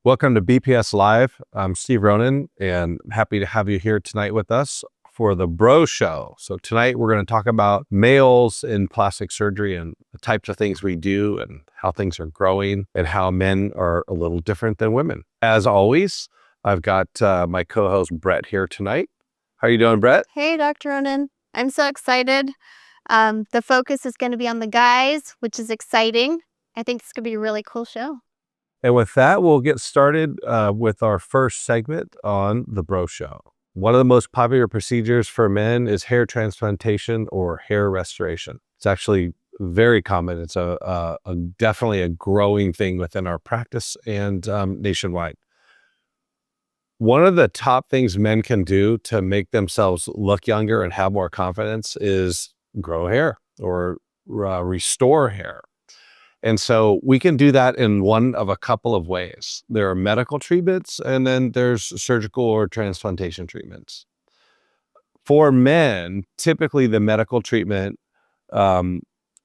Welcome to BPS Live. I'm Steve Ronan, and I'm happy to have you here tonight with us for the Bro Show. So tonight we're going to talk about males in plastic surgery and the types of things we do and how things are growing and how men are a little different than women. As always, I've got my co-host Brett here tonight. How are you doing, Brett? Hey, Dr. Ronan. I'm so excited. The focus is going to be on the guys, which is exciting. I think it's going to be a really cool show. And with that, we'll get started with our first segment on the Bro Show. One of the most popular procedures for men is hair transplantation or hair restoration. It's actually very common. It's definitely a growing thing within our practice and nationwide. One of the top things men can do to make themselves look younger and have more confidence is grow hair or restore hair. And so we can do that in one of a couple of ways. There are medical treatments, and then there's surgical or transplantation treatments. For men, typically the medical treatment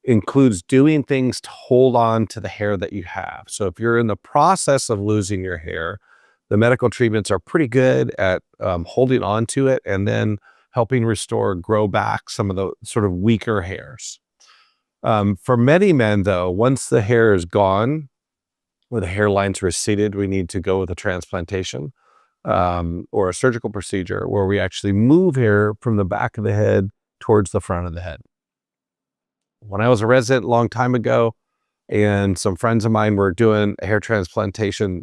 includes doing things to hold on to the hair that you have. So if you're in the process of losing your hair, the medical treatments are pretty good at holding on to it and then helping restore, grow back some of the sort of weaker hairs. For many men, though, once the hair is gone, or the hairline's receded, we need to go with a transplantation or a surgical procedure where we actually move hair from the back of the head towards the front of the head. When I was a resident a long time ago, and some friends of mine were doing a hair transplantation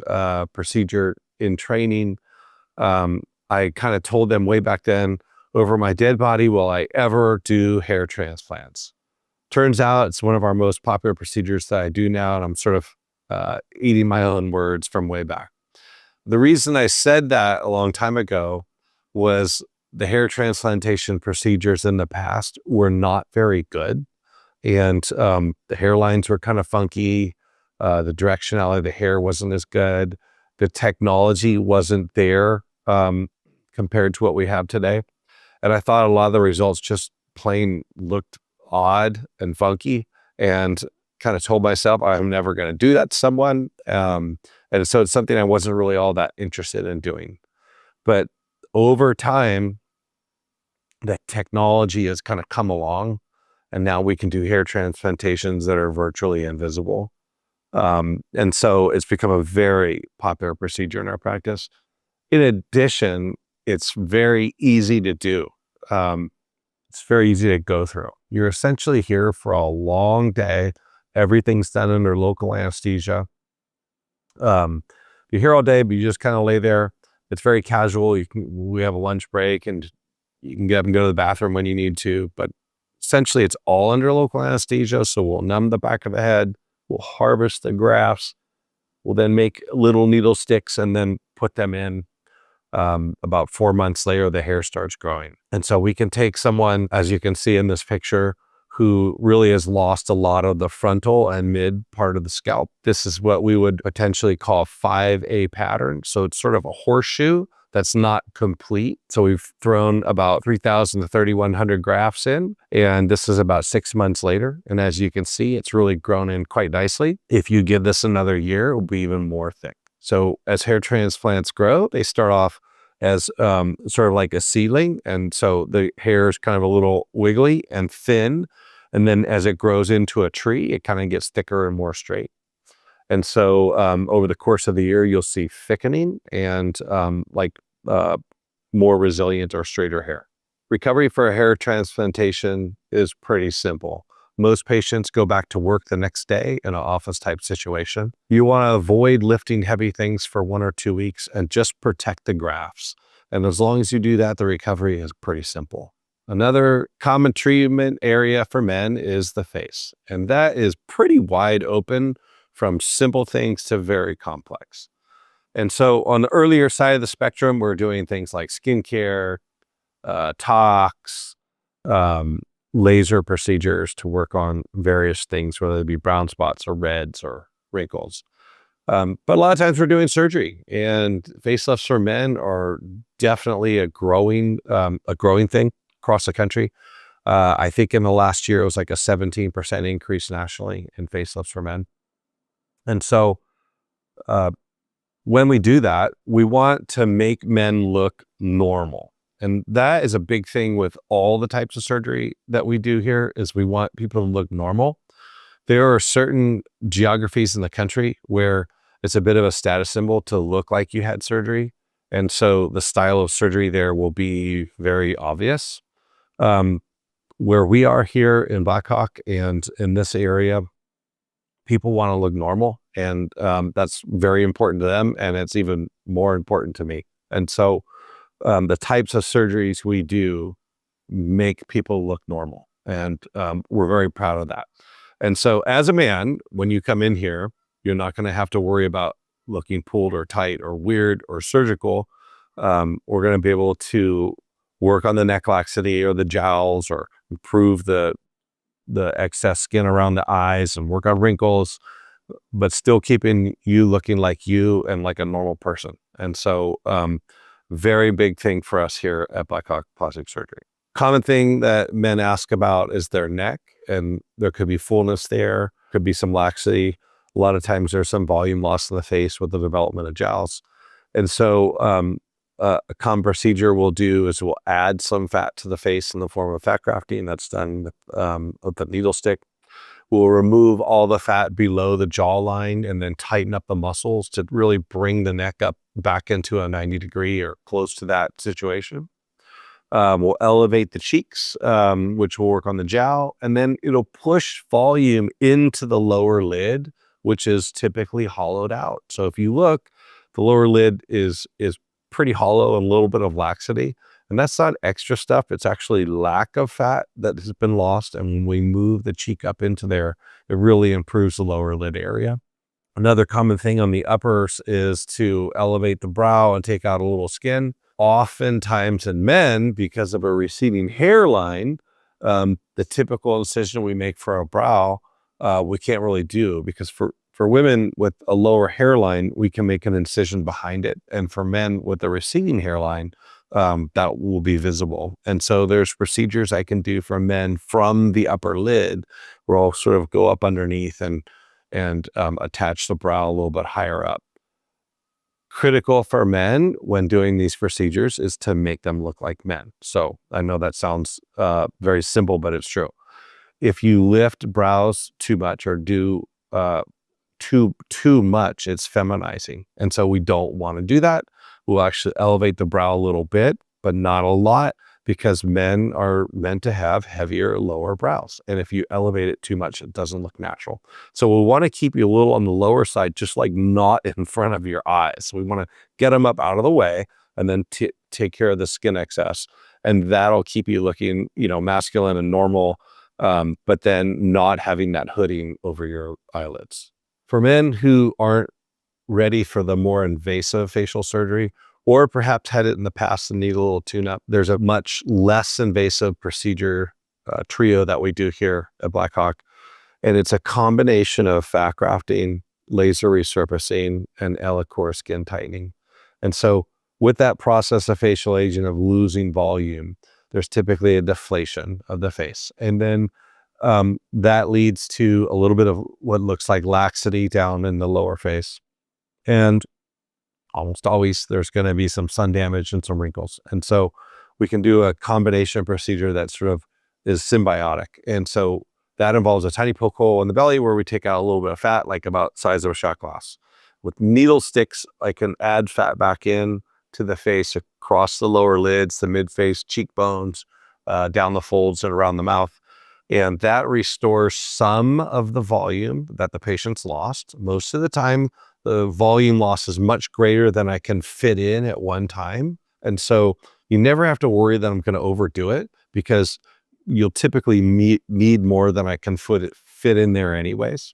procedure in training, I kind of told them way back then, over my dead body, will I ever do hair transplants? Turns out it's one of our most popular procedures that I do now, and I'm sort of eating my own words from way back. The reason I said that a long time ago was the hair transplantation procedures in the past were not very good, and the hairlines were kind of funky. The directionality of the hair wasn't as good. The technology wasn't there compared to what we have today. And I thought a lot of the results just plain looked odd and funky, and kind of told myself I'm never going to do that to someone. And so it's something I wasn't really all that interested in doing. But over time, the technology has kind of come along, and now we can do hair transplantations that are virtually invisible. And so it's become a very popular procedure in our practice. In addition, it's very easy to do. It's very easy to go through. You're essentially here for a long day. Everything's done under local anesthesia. You're here all day, but you just kind of lay there. It's very casual. We have a lunch break, and you can get up and go to the bathroom when you need to. But essentially, it's all under local anesthesia. So we'll numb the back of the head. We'll harvest the grafts. We'll then make little needle sticks and then put them in. About 4 months later, the hair starts growing. And so we can take someone, as you can see in this picture, who really has lost a lot of the frontal and mid part of the scalp. This is what we would potentially call 5A pattern. So it's sort of a horseshoe that's not complete. So we've thrown about 3,000 to 3,100 grafts in, and this is about 6 months later. And as you can see, it's really grown in quite nicely. If you give this another year, it will be even more thick. So as hair transplants grow, they start off as sort of like a seedling. And so the hair is kind of a little wiggly and thin. And then as it grows into a tree, it kind of gets thicker and more straight. And so over the course of the year, you'll see thickening and more resilient or straighter hair. Recovery for a hair transplantation is pretty simple. Most patients go back to work the next day in an office type situation. You want to avoid lifting heavy things for 1 or 2 weeks and just protect the grafts. And as long as you do that, the recovery is pretty simple. Another common treatment area for men is the face. And that is pretty wide open from simple things to very complex. And so on the earlier side of the spectrum, we're doing things like skincare, tox, laser procedures to work on various things, whether it be brown spots or reds or wrinkles. But a lot of times we're doing surgery, and facelifts for men are definitely a growing thing across the country. I think in the last year, it was like a 17% increase nationally in facelifts for men. And so when we do that, we want to make men look normal. And that is a big thing with all the types of surgery that we do here is we want people to look normal. There are certain geographies in the country where it's a bit of a status symbol to look like you had surgery. And so the style of surgery there will be very obvious. Where we are here in Black Hawk and in this area, people want to look normal. And that's very important to them. And it's even more important to me. And so the types of surgeries we do make people look normal. And we're very proud of that. And so as a man, when you come in here, you're not going to have to worry about looking pulled or tight or weird or surgical. We're going to be able to work on the neck laxity or the jowls or improve the excess skin around the eyes and work on wrinkles, but still keeping you looking like you and like a normal person. And so very big thing for us here at Black Hawk Plastic Surgery. Common thing that men ask about is their neck, and there could be fullness there, could be some laxity. A lot of times there's some volume loss in the face with the development of jowls. And so a common procedure we'll do is we'll add some fat to the face in the form of fat grafting. That's done with the needle stick. We'll remove all the fat below the jawline and then tighten up the muscles to really bring the neck up back into a 90-degree or close to that situation. We'll elevate the cheeks, which will work on the jowl, and then it'll push volume into the lower lid, which is typically hollowed out. So if you look, the lower lid is pretty hollow and a little bit of laxity. And that's not extra stuff. It's actually lack of fat that has been lost. And when we move the cheek up into there, it really improves the lower lid area. Another common thing on the uppers is to elevate the brow and take out a little skin. Oftentimes in men, because of a receding hairline, the typical incision we make for our brow, we can't really do, because for women with a lower hairline, we can make an incision behind it. And for men with a receding hairline, that will be visible. And so there's procedures I can do for men from the upper lid where I'll sort of go up underneath and attach the brow a little bit higher up. Critical for men when doing these procedures is to make them look like men. So I know that sounds very simple, but it's true. If you lift brows too much or do too much, it's feminizing. And so we don't want to do that. We'll actually elevate the brow a little bit, but not a lot, because men are meant to have heavier lower brows. And if you elevate it too much, it doesn't look natural. So we want to keep you a little on the lower side, just like not in front of your eyes. We want to get them up out of the way and then take care of the skin excess. And that'll keep you looking, masculine and normal, but then not having that hooding over your eyelids. For men who aren't ready for the more invasive facial surgery, or perhaps had it in the past and need a little tune-up, there's a much less invasive procedure trio that we do here at Black Hawk. And it's a combination of fat grafting, laser resurfacing, and Elicor skin tightening. And so with that process of facial aging of losing volume, there's typically a deflation of the face. And then that leads to a little bit of what looks like laxity down in the lower face. And almost always there's going to be some sun damage and some wrinkles. And so we can do a combination procedure that sort of is symbiotic. And so that involves a tiny poke hole in the belly where we take out a little bit of fat, like about the size of a shot glass. With needle sticks, I can add fat back in to the face across the lower lids, the mid-face, cheekbones, down the folds and around the mouth. And that restores some of the volume that the patient's lost. Most of the time, the volume loss is much greater than I can fit in at one time. And so you never have to worry that I'm going to overdo it, because you'll typically need more than I can fit in there anyways.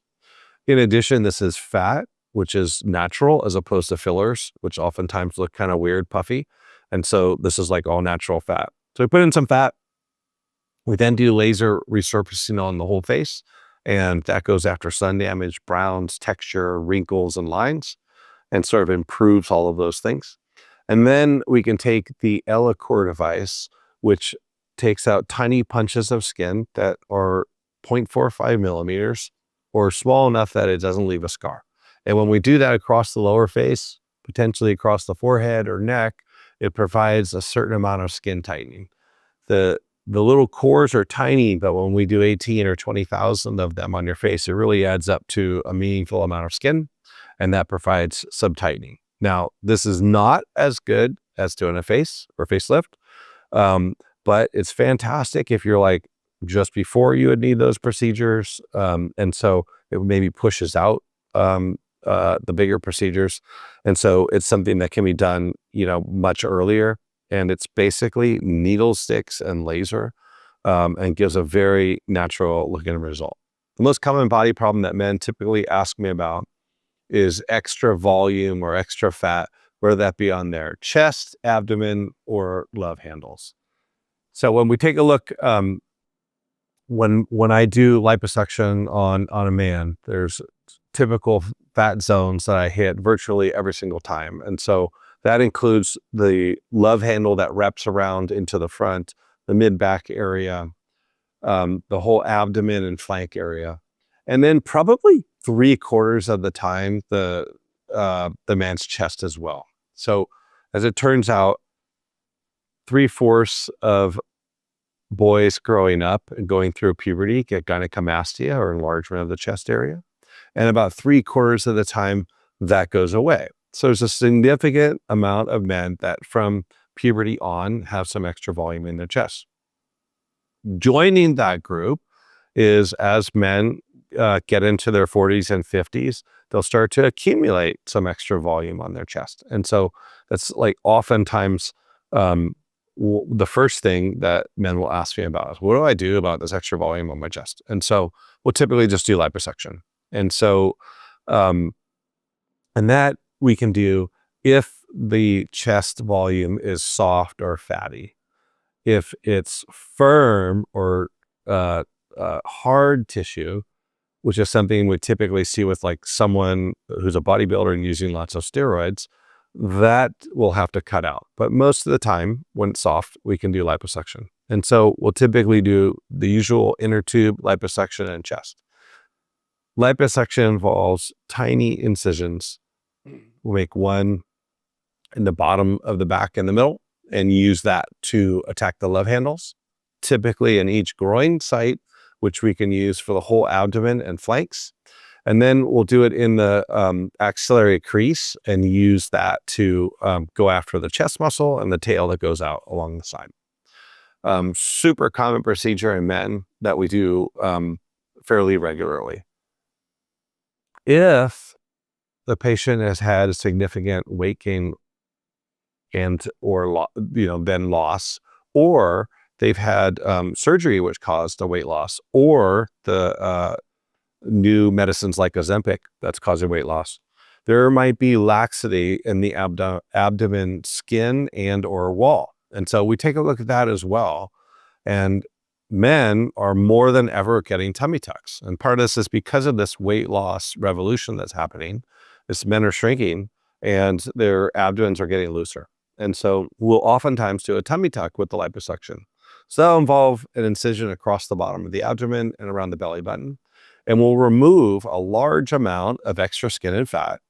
In addition, this is fat, which is natural, as opposed to fillers, which oftentimes look kind of weird, puffy. And so this is like all natural fat. So we put in some fat. We then do laser resurfacing on the whole face, and that goes after sun damage, browns, texture, wrinkles, and lines, and sort of improves all of those things. And then we can take the Elicor device, which takes out tiny punches of skin that are 0.45 millimeters or small enough that it doesn't leave a scar. And when we do that across the lower face, potentially across the forehead or neck, it provides a certain amount of skin tightening. The little cores are tiny, but when we do 18 or 20,000 of them on your face, it really adds up to a meaningful amount of skin, and that provides some tightening. Now, this is not as good as doing a face or facelift, but it's fantastic if you're like just before you would need those procedures. And so it maybe pushes out the bigger procedures. And so it's something that can be done, much earlier. And it's basically needle sticks and laser, and gives a very natural looking result. The most common body problem that men typically ask me about is extra volume or extra fat, whether that be on their chest, abdomen, or love handles. So when we take a look, when I do liposuction on a man, there's typical fat zones that I hit virtually every single time. And so that includes the love handle that wraps around into the front, the mid-back area, the whole abdomen and flank area. And then probably 3/4 of the time, the man's chest as well. So as it turns out, 3/4 of boys growing up and going through puberty get gynecomastia or enlargement of the chest area. And about 3/4 of the time that goes away. So there's a significant amount of men that from puberty on have some extra volume in their chest. Joining that group is as men get into their 40s and 50s, they'll start to accumulate some extra volume on their chest. And so that's like oftentimes the first thing that men will ask me about is, what do I do about this extra volume on my chest? And so we'll typically just do liposuction. And so, and that we can do if the chest volume is soft or fatty. If it's firm or hard tissue, which is something we typically see with like someone who's a bodybuilder and using lots of steroids, that we'll have to cut out. But most of the time, when it's soft, we can do liposuction. And so we'll typically do the usual inner tube liposuction and chest. Liposuction involves tiny incisions. We'll make one in the bottom of the back in the middle and use that to attack the love handles, typically in each groin site, which we can use for the whole abdomen and flanks. And then we'll do it in the axillary crease and use that to go after the chest muscle and the tail that goes out along the side. Super common procedure in men that we do fairly regularly. If the patient has had a significant weight gain or then loss, or they've had surgery which caused a weight loss, or the new medicines like Ozempic that's causing weight loss, there might be laxity in the abdomen skin and or wall. And so we take a look at that as well. And men are more than ever getting tummy tucks. And part of this is because of this weight loss revolution that's happening. Men are shrinking and their abdomens are getting looser. And so we'll oftentimes do a tummy tuck with the liposuction. So that'll involve an incision across the bottom of the abdomen and around the belly button. And we'll remove a large amount of extra skin and fat,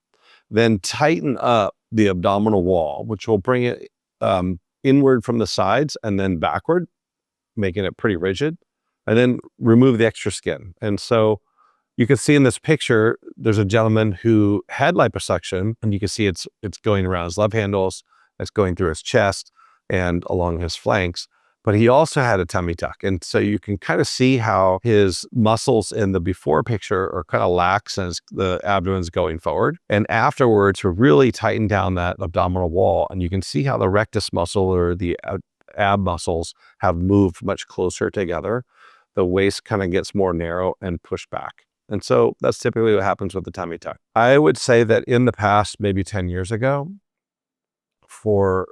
then tighten up the abdominal wall, which will bring it inward from the sides and then backward, making it pretty rigid, and then remove the extra skin. And so you can see in this picture, there's a gentleman who had liposuction, and you can see it's going around his love handles, it's going through his chest and along his flanks, but he also had a tummy tuck. And so you can kind of see how his muscles in the before picture are kind of lax as the abdomen's going forward. And afterwards, we really tighten down that abdominal wall. And you can see how the rectus muscle or the ab muscles have moved much closer together. The waist kind of gets more narrow and pushed back. And so that's typically what happens with the tummy tuck. I would say that in the past, maybe 10 years ago, for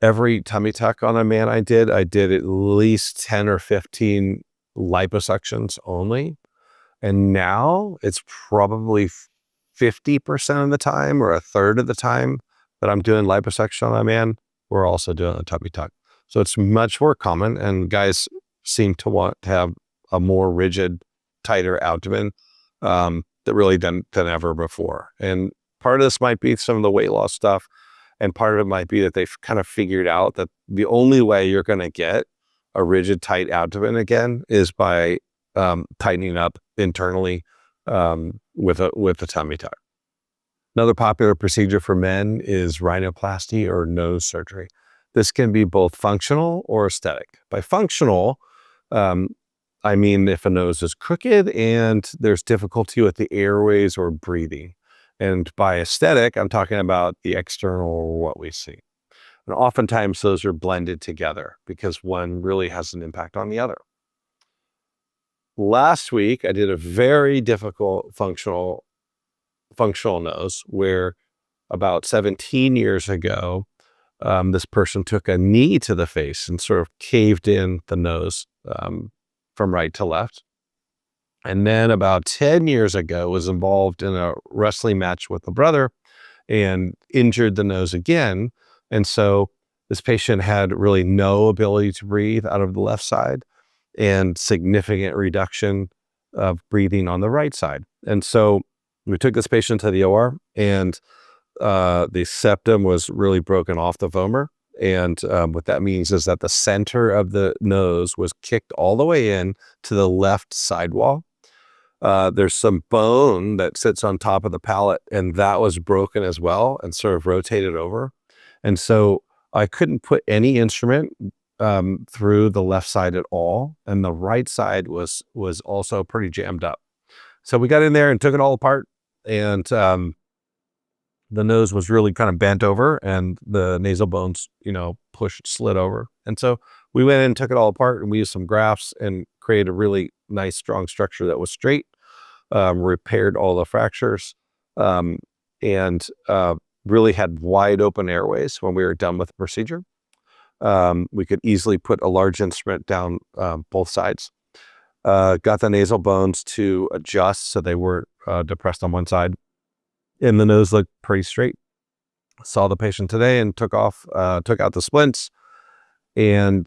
every tummy tuck on a man I did at least 10 or 15 liposuctions only. And now it's probably 50% of the time or a third of the time that I'm doing liposuction on a man, we're also doing a tummy tuck. So it's much more common, and guys seem to want to have a more rigid, tighter abdomen that really than ever before. And Part of this might be some of the weight loss stuff, and part of it might be that they've kind of figured out that the only way you're going to get a rigid, tight abdomen again is by tightening up internally with a tummy tuck. Another popular procedure for men is rhinoplasty or nose surgery. This can be both functional or aesthetic. By functional, I mean if a nose is crooked and there's difficulty with the airways or breathing. And by aesthetic, I'm talking about the external or what we see. And oftentimes those are blended together because one really has an impact on the other. Last week, I did a very difficult functional nose where about 17 years ago, this person took a knee to the face and sort of caved in the nose from right to left. And then about 10 years ago, was involved in a wrestling match with a brother and injured the nose again. And so this patient had really no ability to breathe out of the left side and significant reduction of breathing on the right side. And so we took this patient to the OR, and the septum was really broken off the vomer. And what that means is that the center of the nose was kicked all the way in to the left sidewall. There's some bone that sits on top of the palate, and that was broken as well and sort of rotated over. And so I couldn't put any instrument through the left side at all. And the right side was also pretty jammed up. So we got in there and took it all apart, and the nose was really kind of bent over and the nasal bones, slid over. And so we went in and took it all apart, and we used some grafts and created a really nice, strong structure that was straight, repaired all the fractures, and really had wide open airways when we were done with the procedure. We could easily put a large instrument down both sides. Got the nasal bones to adjust so they weren't depressed on one side, and the nose looked pretty straight. Saw the patient today and took out the splints. And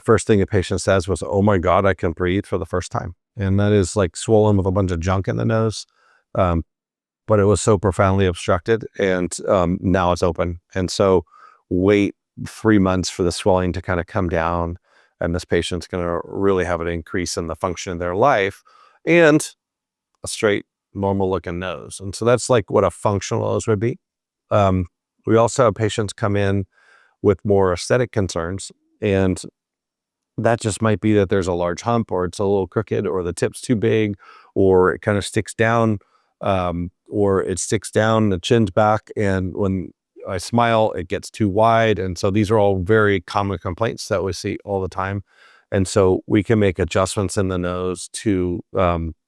first thing the patient says was, "Oh my God, I can breathe for the first time." And that is like swollen with a bunch of junk in the nose. But it was so profoundly obstructed, and now it's open. And so wait 3 months for the swelling to kind of come down, and this patient's going to really have an increase in the function of their life and a straight, normal looking nose. And so that's like what a functional nose would be. We also have patients come in with more aesthetic concerns, and that just might be that there's a large hump, or it's a little crooked, or the tip's too big, or it kind of sticks down, the chin's back, and when I smile, it gets too wide. And so these are all very common complaints that we see all the time. And so we can make adjustments in the nose to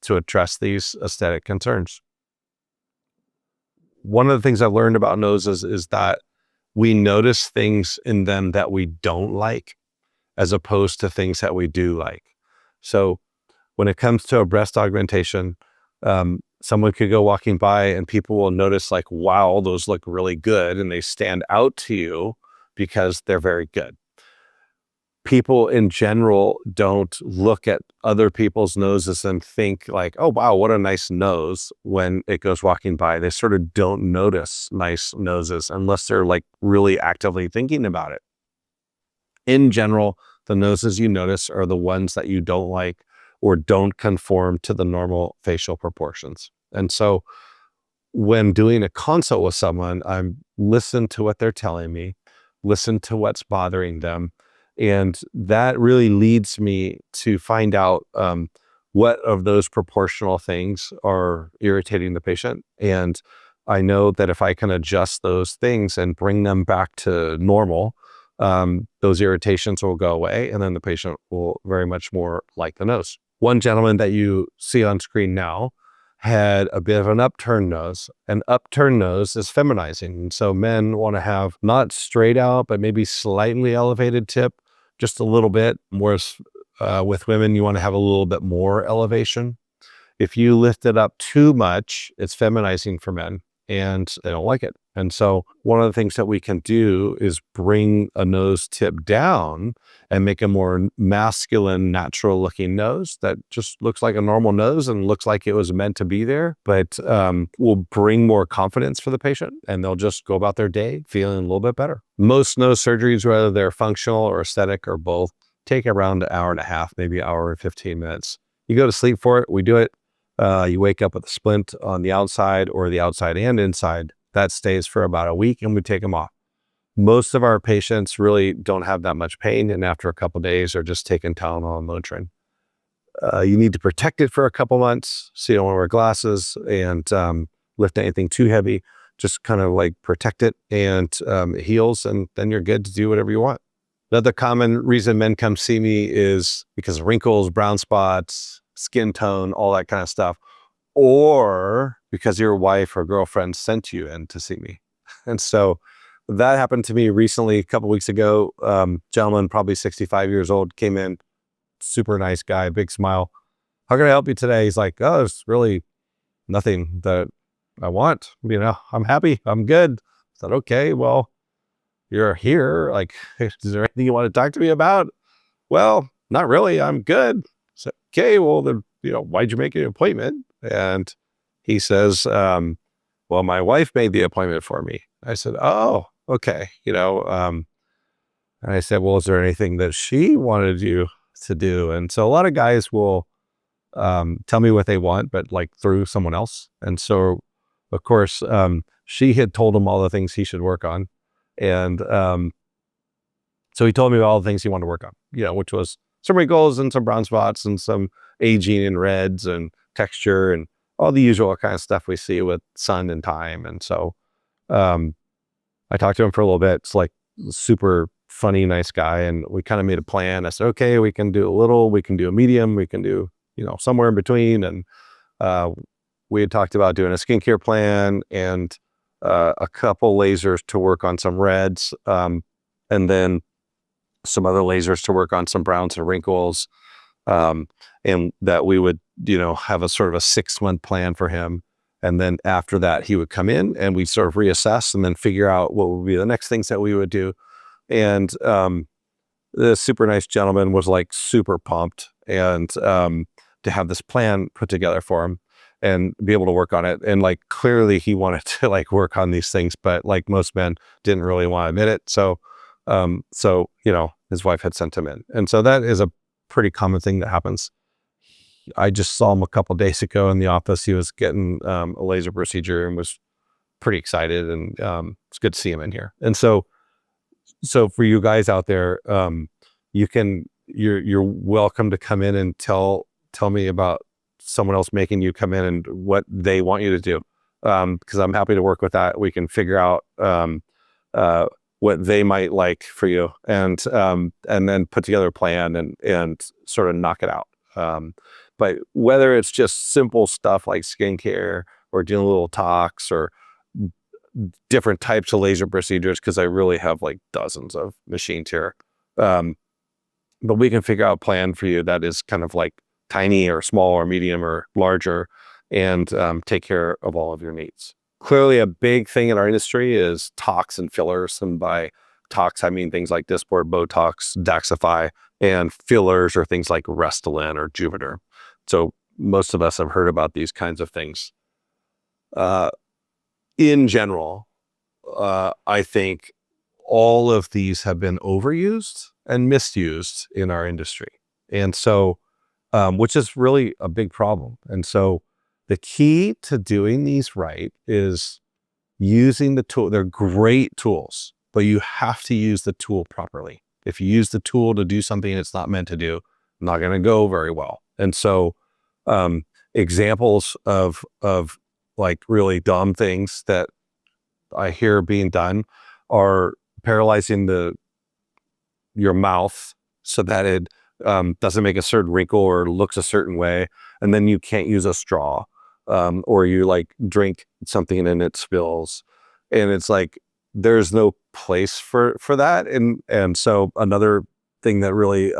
address these aesthetic concerns. One of the things I've learned about noses is that we notice things in them that we don't like, as opposed to things that we do like. So when it comes to a breast augmentation, someone could go walking by and people will notice like, wow, those look really good. And they stand out to you because they're very good. People in general don't look at other people's noses and think like, oh, wow, what a nice nose when it goes walking by. They sort of don't notice nice noses unless they're like really actively thinking about it. In general, the noses you notice are the ones that you don't like or don't conform to the normal facial proportions. And so when doing a consult with someone, I'm listen to what they're telling me, listen to what's bothering them. And that really leads me to find out what of those proportional things are irritating the patient. And I know that if I can adjust those things and bring them back to normal, those irritations will go away, and then the patient will very much more like the nose. One gentleman that you see on screen now had a bit of an upturned nose. An upturned nose is feminizing. And so men want to have not straight out, but maybe slightly elevated tip, just a little bit. Whereas with women, you want to have a little bit more elevation. If you lift it up too much, it's feminizing for men. and they don't like it. And so one of the things that we can do is bring a nose tip down and make a more masculine, natural looking nose that just looks like a normal nose and looks like it was meant to be there, but will bring more confidence for the patient, and they'll just go about their day feeling a little bit better. Most nose surgeries, whether they're functional or aesthetic or both, take around an hour and a half, maybe an hour and 15 minutes. You go to sleep for it. We do it. You wake up with a splint on the outside or the outside and inside. That stays for about a week, and we take them off. Most of our patients really don't have that much pain, and after a couple of days are just taking Tylenol and Motrin. You need to protect it for a couple months, so you don't want to wear glasses and lift anything too heavy. Just kind of like protect it, and it heals, and then you're good to do whatever you want. Another common reason men come see me is because of wrinkles, brown spots, skin tone, all that kind of stuff, or because your wife or girlfriend sent you in to see me. And so that happened to me recently, a couple weeks ago. Gentleman, probably 65 years old, came in, super nice guy, big smile. How can I help you today? He's like, oh, it's really nothing that I want. You know, I'm happy. I'm good. I said, okay, well, you're here. Like, is there anything you want to talk to me about? Well, not really. I'm good. So, okay, well, then, you know, why'd you make an appointment? And he says, well, my wife made the appointment for me. I said, oh, okay. You know, and I said, well, is there anything that she wanted you to do? And so a lot of guys will tell me what they want, but like through someone else. And so, of course, she had told him all the things he should work on. And so he told me all the things he wanted to work on, you know, which was some wrinkles and some brown spots and some aging and reds and texture and all the usual kind of stuff we see with sun and time. And so I talked to him for a little bit. It's like super funny, nice guy. And we kind of made a plan. I said, okay, we can do a little, we can do a medium, we can do, you know, somewhere in between. And we had talked about doing a skincare plan and a couple lasers to work on some reds, and then some other lasers to work on some browns and wrinkles. And that we would, you know, have a sort of a 6-month plan for him. And then after that, he would come in and we sort of reassess and then figure out what would be the next things that we would do. And the super nice gentleman was like super pumped and to have this plan put together for him and be able to work on it. And like clearly he wanted to like work on these things, but like most men didn't really want to admit it. So you know, his wife had sent him in. And so that is a pretty common thing that happens. I just saw him a couple of days ago in the office. He was getting a laser procedure and was pretty excited, and it's good to see him in here. And so for you guys out there, you're welcome to come in and tell me about someone else making you come in and what they want you to do. Because I'm happy to work with that. We can figure out what they might like for you, and then put together a plan and sort of knock it out. But whether it's just simple stuff like skincare or doing a little tox or different types of laser procedures, because I really have like dozens of machines here. But we can figure out a plan for you that is kind of like tiny or small or medium or larger, and take care of all of your needs. Clearly, a big thing in our industry is tox and fillers. And by tox, I mean things like Dysport, Botox, Daxify, and fillers are things like Restylane or Juvederm. So most of us have heard about these kinds of things. In general, I think all of these have been overused and misused in our industry. And so, which is really a big problem. And so the key to doing these right is using the tool. They're great tools, but you have to use the tool properly. If you use the tool to do something it's not meant to do, not going to go very well. And so examples of like really dumb things that I hear being done are paralyzing your mouth so that it doesn't make a certain wrinkle or looks a certain way, and then you can't use a straw, or you like drink something and it spills, and it's like there's no place for that. And so another thing that really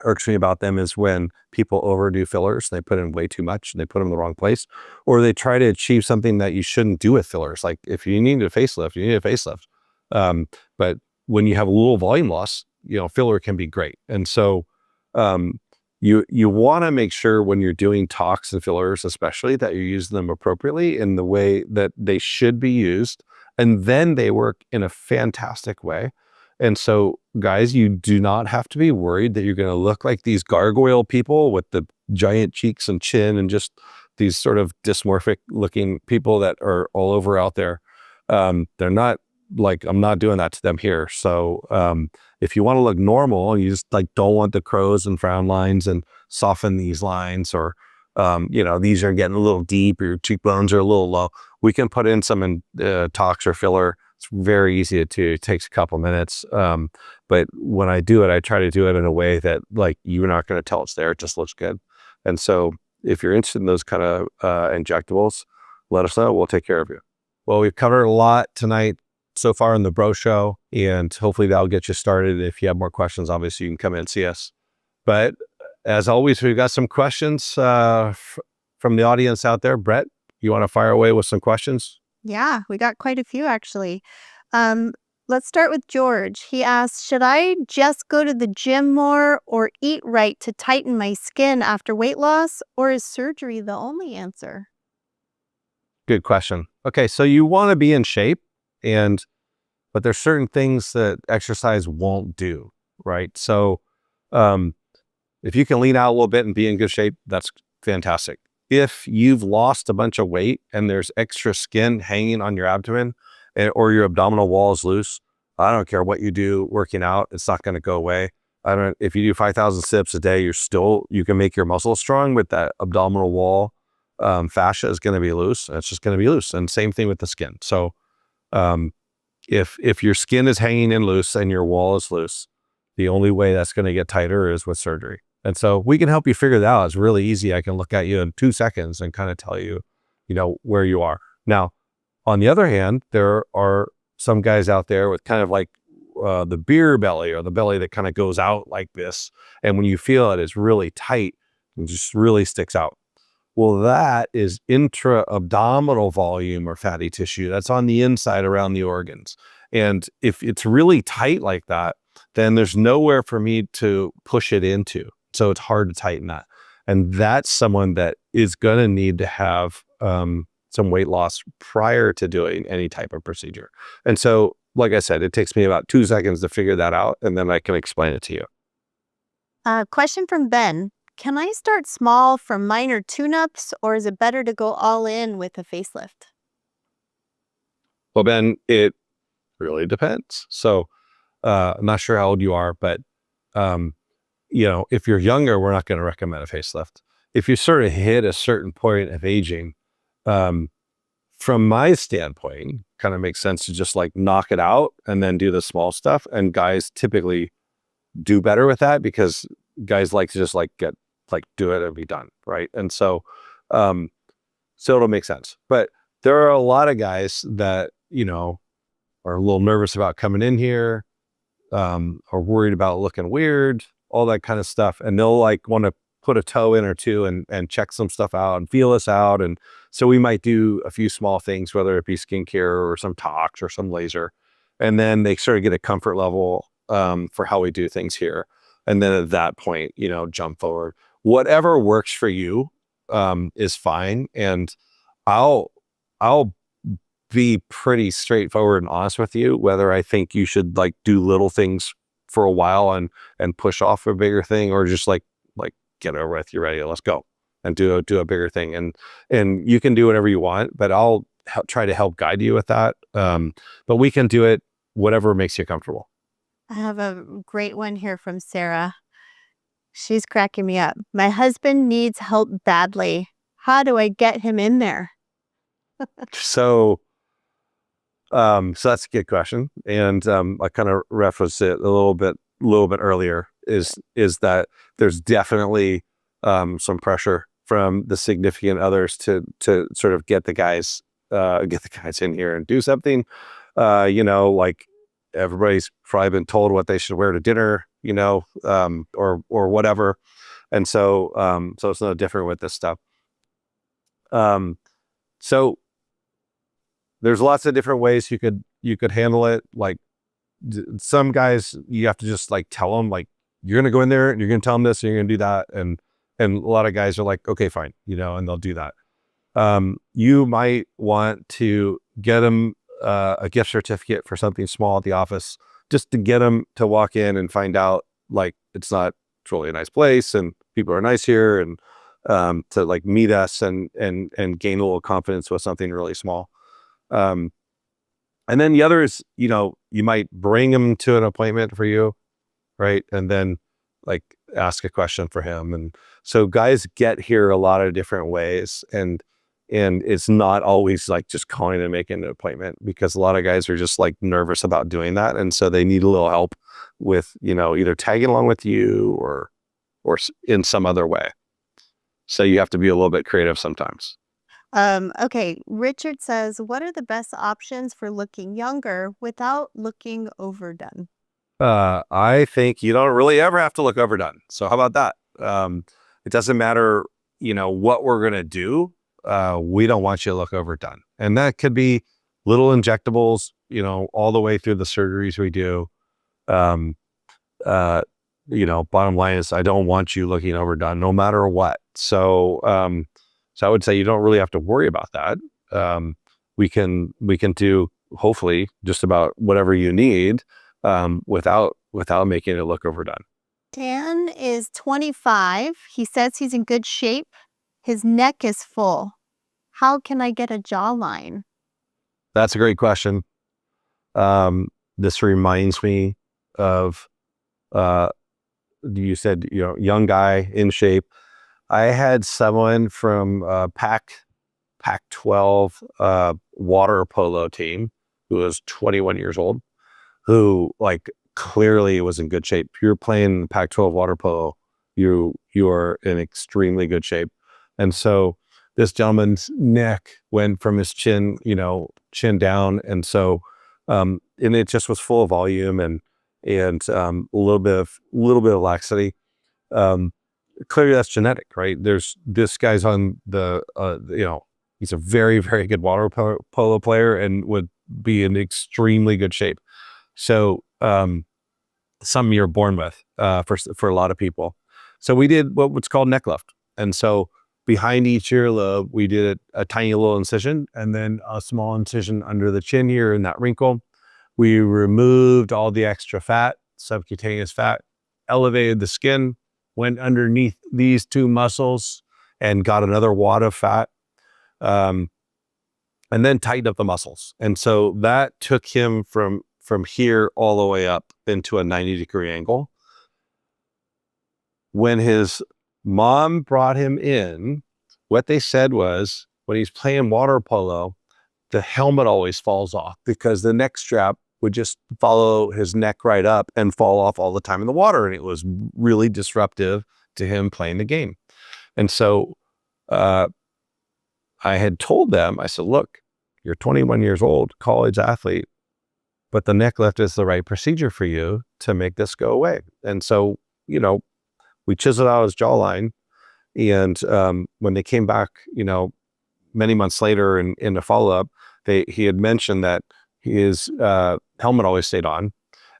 irks me about them is when people overdo fillers. They put in way too much and they put them in the wrong place, or they try to achieve something that you shouldn't do with fillers. Like if you need a facelift, you need a facelift. But when you have a little volume loss, filler can be great. And so you want to make sure when you're doing tox and fillers, especially, that you're using them appropriately in the way that they should be used. And then they work in a fantastic way. And so, guys, you do not have to be worried that you're going to look like these gargoyle people with the giant cheeks and chin and just these sort of dysmorphic looking people that are all over out there. They're not like, I'm not doing that to them here. So if you want to look normal, you just like don't want the crows and frown lines and soften these lines, or these are getting a little deep, or your cheekbones are a little low, we can put in some tox or filler. It's very easy to do. It takes a couple minutes. But when I do it, I try to do it in a way that like you're not going to tell it's there. It just looks good. And so if you're interested in those kind of injectables, let us know. We'll take care of you. Well, we've covered a lot tonight so far in the Bro Show, and hopefully that'll get you started. If you have more questions, obviously you can come in and see us. But as always, we've got some questions from the audience out there. Brett, you want to fire away with some questions? Yeah, we got quite a few actually. Let's start with George. He asks, should I just go to the gym more or eat right to tighten my skin after weight loss, or is surgery the only answer? Good question. Okay, so you want to be in shape, but there's certain things that exercise won't do, right? So if you can lean out a little bit and be in good shape, that's fantastic. If you've lost a bunch of weight and there's extra skin hanging on your abdomen, or your abdominal wall is loose, I don't care what you do working out, it's not going to go away. If you do 5,000 sit-ups a day, you can make your muscles strong, but that abdominal wall fascia is going to be loose. It's just going to be loose. And same thing with the skin. So if your skin is hanging in loose and your wall is loose, the only way that's going to get tighter is with surgery. And so we can help you figure that out. It's really easy. I can look at you in 2 seconds and kind of tell you, where you are. Now, on the other hand, there are some guys out there with kind of like the beer belly, or the belly that kind of goes out like this. And when you feel it, it's really tight and just really sticks out. Well, that is intra-abdominal volume or fatty tissue. That's on the inside around the organs. And if it's really tight like that, then there's nowhere for me to push it into. So it's hard to tighten that. And that's someone that is going to need to have some weight loss prior to doing any type of procedure. And so, like I said, it takes me about 2 seconds to figure that out, and then I can explain it to you. Question from Ben. Can I start small for minor tune-ups, or is it better to go all in with a facelift? Well, Ben, it really depends. So I'm not sure how old you are, but if you're younger, we're not going to recommend a facelift. If you sort of hit a certain point of aging, from my standpoint, kind of makes sense to just like knock it out and then do the small stuff. And guys typically do better with that, because guys like to just do it and be done, right? And so it'll make sense. But there are a lot of guys that are a little nervous about coming in here, are worried about looking weird, all that kind of stuff, and they'll want to put a toe in or two and check some stuff out and feel us out. And so we might do a few small things, whether it be skincare or some tox or some laser, and then they sort of get a comfort level for how we do things here. And then at that point, jump forward. Whatever works for you is fine. And I'll be pretty straightforward and honest with you, whether I think you should do little things for a while and push off a bigger thing, or just get over with, you're ready, let's go and do a bigger thing. And you can do whatever you want, but I'll try to help guide you with that. But we can do it whatever makes you comfortable. I have a great one here from Sarah. She's cracking me up. My husband needs help badly. How do I get him in there? So that's a good question. And I kind of referenced it a little bit earlier, is that there's definitely some pressure from the significant others to sort of get the guys in here and do something. Everybody's probably been told what they should wear to dinner. or whatever. And so, so it's no different with this stuff. So there's lots of different ways you could handle it. Like some guys, you have to just like tell them, like, you're going to go in there and you're going to tell them this and you're going to do that. And a lot of guys are like, okay, fine, and they'll do that. You might want to get them a gift certificate for something small at the office, just to get them to walk in and find out, like, it's really a nice place and people are nice here, and to like meet us and gain a little confidence with something really small. And then the other is, you might bring them to an appointment for you, right? And then like ask a question for him. And so guys get here a lot of different ways, and it's not always like just calling and making an appointment, because a lot of guys are just like nervous about doing that. And so they need a little help with, either tagging along with you or in some other way. So you have to be a little bit creative sometimes. Okay. Richard says, what are the best options for looking younger without looking overdone? I think you don't really ever have to look overdone. So how about that? It doesn't matter, what we're going to do. We don't want you to look overdone. And that could be little injectables, all the way through the surgeries we do. Bottom line is, I don't want you looking overdone no matter what. So, so I would say you don't really have to worry about that. We can do, hopefully, just about whatever you need, without making it look overdone. Dan is 25. He says he's in good shape. His neck is full. How can I get a jawline? That's a great question. This reminds me of, you said, young guy in shape. I had someone from Pac-12 water polo team who was 21 years old, who like clearly was in good shape. If you're playing Pac-12 water polo, you are in extremely good shape. And so this gentleman's neck went from his chin down. And so, and it just was full of volume and a little bit of laxity. Clearly that's genetic, right? This guy's on the, he's a very, very good water polo player and would be in extremely good shape. So, something you're born with, for a lot of people. So we did what's called neck lift. And so behind each earlobe, we did a tiny little incision and then a small incision under the chin here in that wrinkle. We removed all the extra fat, subcutaneous fat, elevated the skin, went underneath these two muscles and got another wad of fat, and then tightened up the muscles. And so that took him from here all the way up into a 90-degree angle. When his mom brought him in, what they said was, when he's playing water polo, the helmet always falls off because the neck strap would just follow his neck right up and fall off all the time in the water. And it was really disruptive to him playing the game. And so I had told them, I said, look, you're 21 years old, college athlete, but the neck lift is the right procedure for you to make this go away. And so, we chiseled out his jawline. And when they came back, many months later in the follow-up, he had mentioned that his helmet always stayed on,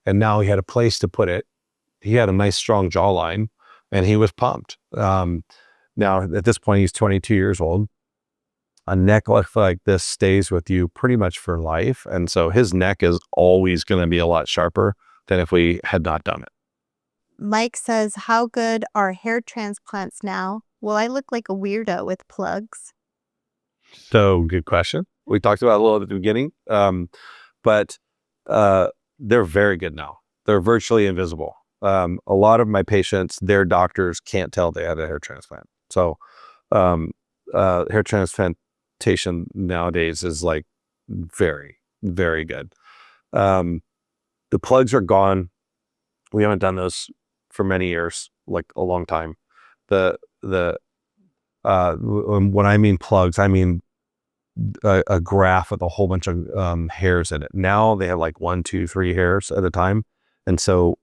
and now he had a place to put it. He had a nice, strong jawline, and he was pumped. Now, at this point, he's 22 years old. A neck lift like this stays with you pretty much for life. And so his neck is always going to be a lot sharper than if we had not done it. Mike says, how good are hair transplants now? Will I look like a weirdo with plugs? So good question. We talked about it a little at the beginning, but they're very good now. They're virtually invisible. A lot of my patients, their doctors can't tell they had a hair transplant. So hair transplantation nowadays is like very, very good. The plugs are gone. We haven't done those for many years, like a long time. When I mean plugs, I mean a graph with a whole bunch of hairs in it. Now they have like 1, 2, 3 hairs at a time. And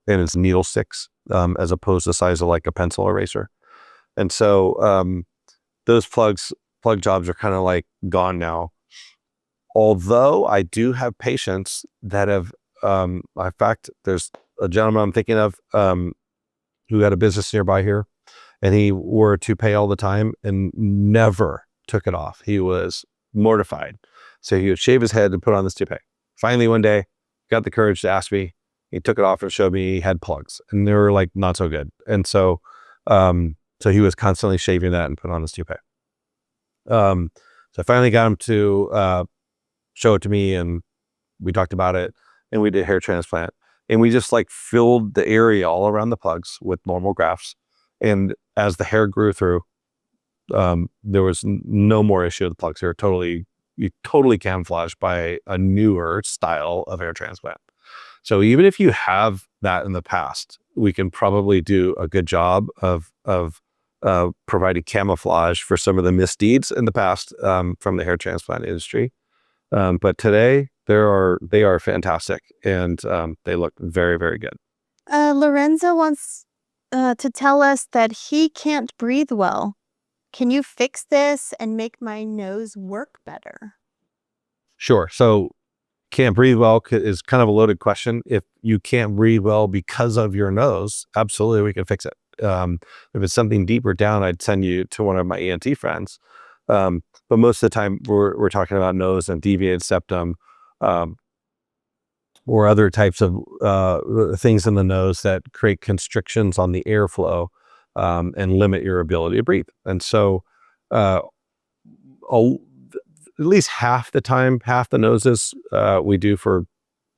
it's needle sticks. as opposed to the size of like a pencil eraser. And so those plug jobs are kind of like gone now. Although I do have patients that have, in fact, there's a gentleman I'm thinking of who had a business nearby here, and he wore a toupee all the time and never took it off. He was mortified. So he would shave his head and put on this toupee. Finally, one day, got the courage to ask me. He took it off and showed me he had plugs, and they were like not so good. And so, so he was constantly shaving that and put on his toupee. So I finally got him to show it to me, and we talked about it, and we did hair transplant, and we just like filled the area all around the plugs with normal grafts. And as the hair grew through, there was no more issue with the plugs. They were totally camouflaged by a newer style of hair transplant. So even if you have that in the past, we can probably do a good job of providing camouflage for some of the misdeeds in the past from the hair transplant industry. But today they are fantastic, and they look very, very good. Lorenzo wants to tell us that he can't breathe well. Can you fix this and make my nose work better? Sure. So can't breathe well is kind of a loaded question. If you can't breathe well because of your nose, absolutely we can fix it. If it's something deeper down, I'd send you to one of my ENT friends. But most of the time we're talking about nose and deviated septum, or other types of things in the nose that create constrictions on the airflow and limit your ability to breathe. And so at least half the time, half the noses we do for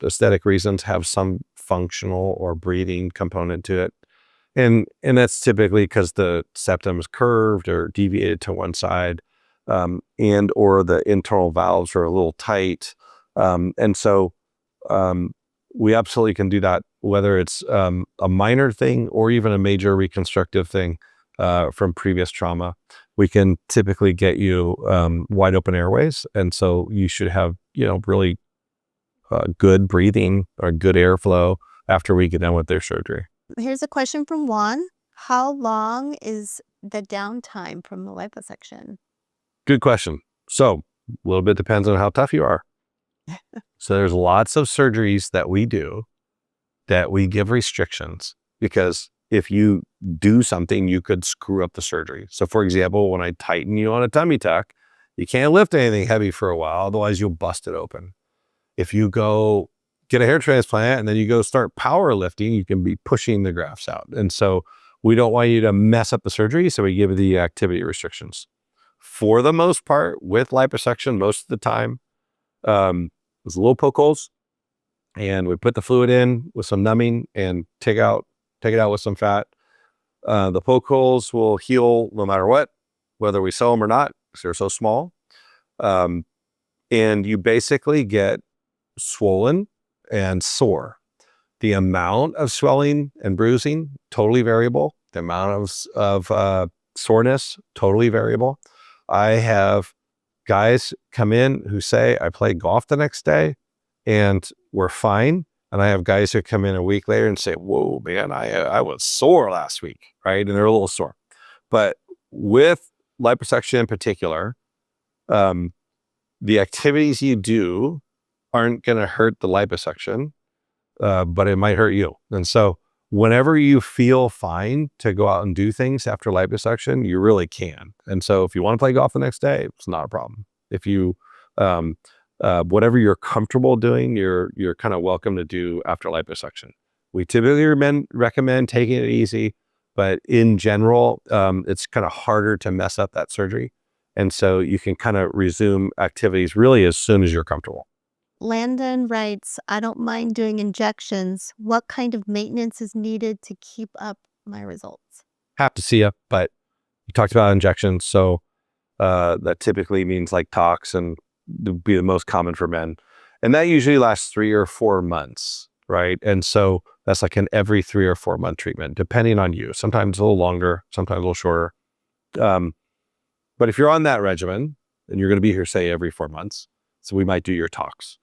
aesthetic reasons have some functional or breathing component to it. And that's typically because the septum is curved or deviated to one side, and or the internal valves are a little tight. And so we absolutely can do that, whether it's a minor thing or even a major reconstructive thing from previous trauma. We can typically get you wide open airways. And so you should have, really good breathing or good airflow after we get done with their surgery. Here's a question from Juan. How long is the downtime from the liposuction? Good question. So a little bit depends on how tough you are. So there's lots of surgeries that we do that we give restrictions, because if you do something, you could screw up the surgery. So for example, when I tighten you on a tummy tuck, you can't lift anything heavy for a while, otherwise you'll bust it open. If you go get a hair transplant and then you go start power lifting, you can be pushing the grafts out. And so we don't want you to mess up the surgery, so we give you the activity restrictions. For the most part, with liposuction, most of the time, there's little poke holes, and we put the fluid in with some numbing and take it out with some fat. The poke holes will heal no matter what, whether we sew them or not, because they're so small. And you basically get swollen and sore. The amount of swelling and bruising, totally variable. The amount of soreness, totally variable. I have guys come in who say, I played golf the next day and we're fine. And I have guys who come in a week later and say, whoa, man, I was sore last week, right? And they're a little sore. But with liposuction in particular, the activities you do aren't going to hurt the liposuction, but it might hurt you. And so whenever you feel fine to go out and do things after liposuction, you really can. And so if you want to play golf the next day, it's not a problem. If you, whatever you're comfortable doing, you're kind of welcome to do after liposuction. We typically recommend taking it easy, but in general, it's kind of harder to mess up that surgery. And so you can kind of resume activities really as soon as you're comfortable. Landon writes, I don't mind doing injections. What kind of maintenance is needed to keep up my results? Have to see you, but you talked about injections. So that typically means like Tox, and would be the most common for men. And that usually lasts 3 or 4 months, right? And so that's like an every 3 or 4 month treatment, depending on you. Sometimes a little longer, sometimes a little shorter. But if you're on that regimen, and you're going to be here, say, every 4 months, so we might do your Tox.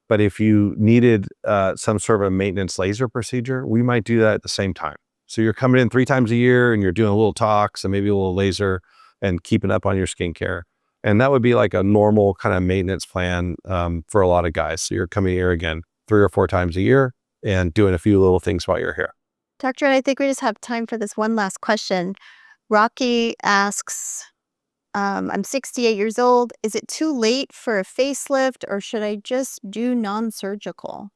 But if you needed some sort of a maintenance laser procedure, we might do that at the same time. So you're coming in 3 times a year and you're doing a little tox and maybe a little laser and keeping up on your skincare. And that would be like a normal kind of maintenance plan for a lot of guys. So you're coming here again 3 or 4 times a year and doing a few little things while you're here. Dr. Ron, I think we just have time for this one last question. Rocky asks, I'm 68 years old. Is it too late for a facelift or should I just do non-surgical?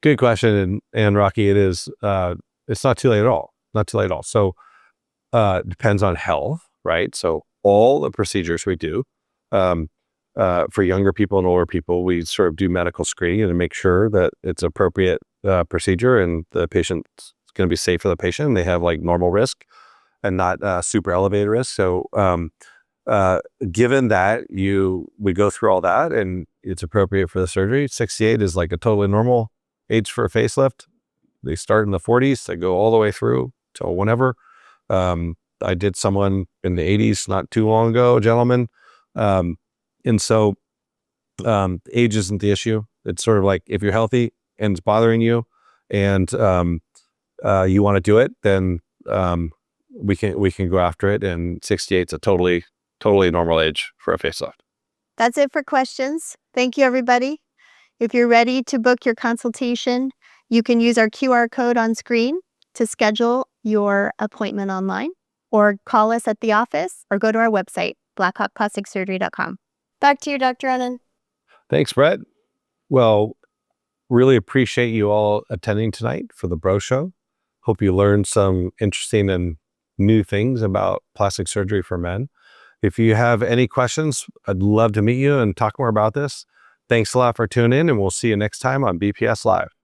Good question. And Rocky, it's not too late at all. Not too late at all. So depends on health, right? So all the procedures we do for younger people and older people, we sort of do medical screening and make sure that it's appropriate procedure and the patient's going to be safe for the patient and they have like normal risk and not super elevated risk. So given that we go through all that and it's appropriate for the surgery, 68 is like a totally normal age for a facelift. They start in the 40s, they go all the way through till whenever. I did someone in the 80s not too long ago, a gentleman. And so age isn't the issue. It's sort of like if you're healthy and it's bothering you and you want to do it, then we can go after it. And 68 is a totally normal age for a facelift. That's it for questions. Thank you, everybody. If you're ready to book your consultation, you can use our QR code on screen to schedule your appointment online or call us at the office or go to our website, blackhawkplasticsurgery.com. Back to you, Dr. Ronan. Thanks, Brett. Well, really appreciate you all attending tonight for the Bro Show. Hope you learned some interesting and new things about plastic surgery for men. If you have any questions, I'd love to meet you and talk more about this. Thanks a lot for tuning in, and we'll see you next time on BPS Live.